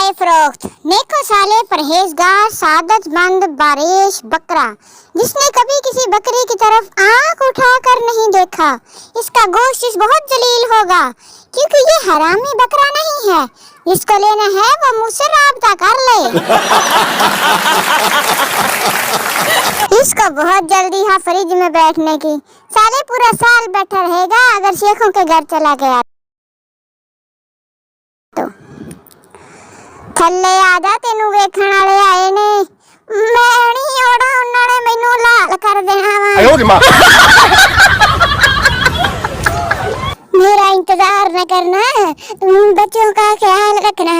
क्रय फरोख्त। नेको साले परहेजगार सादतमंद बारिश बकरा, जिसने कभी किसी बकरी की तरफ आंख उठाकर नहीं देखा, इसका गोश्त बहुत जलील होगा, क्योंकि ये हरामी बकरा नहीं है। जिसको लेना है वो मुझसे राब्ता कर ले। इसको बहुत जल्दी है फ्रिज में बैठने की, साले पूरा साल बैठा रहेगा अगर शेखों के घर चला गया तो। थल्ले आजा, तेनू वेखण वाले आए ने, मैं नहीं ओड़ा, उन्होंने मैनू लाल कर देना वा। मेरा इंतजार न करना, बच्चों का ख्याल रखना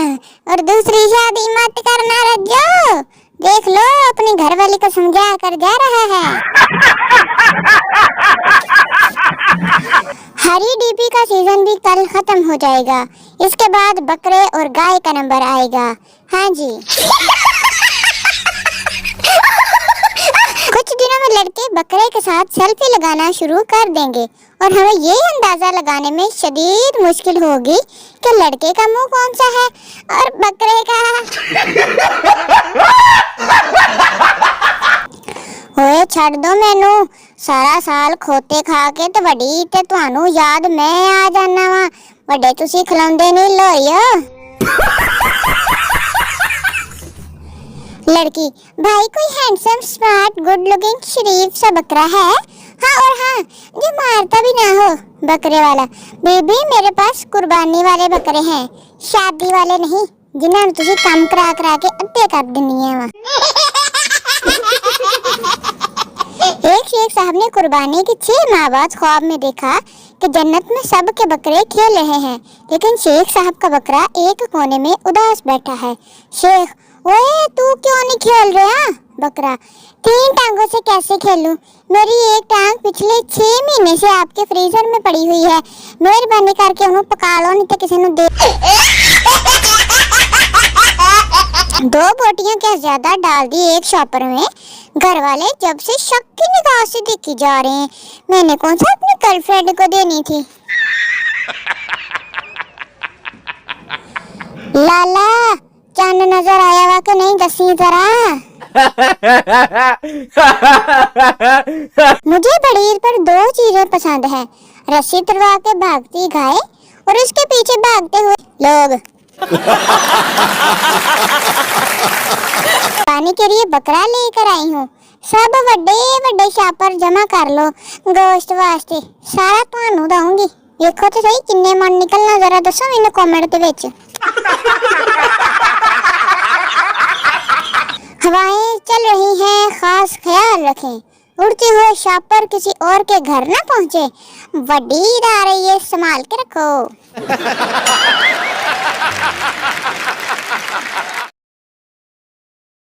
और दूसरी शादी मत करना रज्जो। देख लो अपनी घरवाली को समझा कर जा रहा है। हरी डीपी का सीजन भी कल खत्म हो जाएगा, इसके बाद बकरे और गाय का नंबर आएगा। हाँ जी। कुछ दिनों में लड़के बकरे के साथ सेल्फी लगाना शुरू कर देंगे और हमें ये अंदाजा लगाने में शदीद मुश्किल होगी कि लड़के का मुंह कौन सा है और बकरे का। ओए छड़ दो मैनू, सारा साल खोते खा के ते वडी ते तुहानू याद मैं आ जाना वा, वड्डे तुसी खिलाउंदे नहीं लोइयो। लड़की, भाई कोई हैंडसम स्मार्ट गुड लुकिंग शरीफ सा बकरा है? हाँ, और हाँ, जो मारता भी ना हो, बकरे वाला। बेबी मेरे पास कुर्बानी वाले बकरे हैं, शादी वाले नहीं, जिन्हें तुझे काम करा करा के अड्डे कर देनी है वहाँ। एक शेख साहब ने कुर्बानी की 6 माह बाद ख्वाब में देखा कि जन्नत में सब के बकरे खेल रहे हैं, लेकिन शेख साहब का बकरा एक कोने में उदास बैठा है। शेख, ओए तू क्यों नहीं खेल रहा? बकरा, 3 टांगों से कैसे खेलूं? मेरी एक टांग पिछले 6 महीने से आपके फ्रीजर में पड़ी हुई है, मेहरबानी करके उन्हें पका लो, नहीं तो किसी ने दे। 2 बोटियां क्या ज्यादा डाल दी एक शॉपर में। घर वाले जब से शक की निगाह से देखी जा रहे हैं, मैंने कौन सा अपनी गर्लफ्रेंड को देनी थी। लाला चांद नजर आया वा कि नहीं, दसी जरा। मुझे बड़ी पर 2 चीजें पसंद है, रस्सी तुड़वा के भागती गाय और उसके पीछे भागते हुए लोग। पानी के लिए बकरा लेकर आई हूँ, सब बड़े बड़े शापर जमा कर लो गोश्त वास्ते, सारा तुहानू दूंगी। देखो तो सही किन्ने मन निकलना, जरा दसो मैनू कमेंट दे विच। हवाएं चल रही हैं, खास ख्याल रखें, उड़ते हुए शापर किसी और के घर ना पहुंचे। वड्डी आ रही है, संभाल के रखो।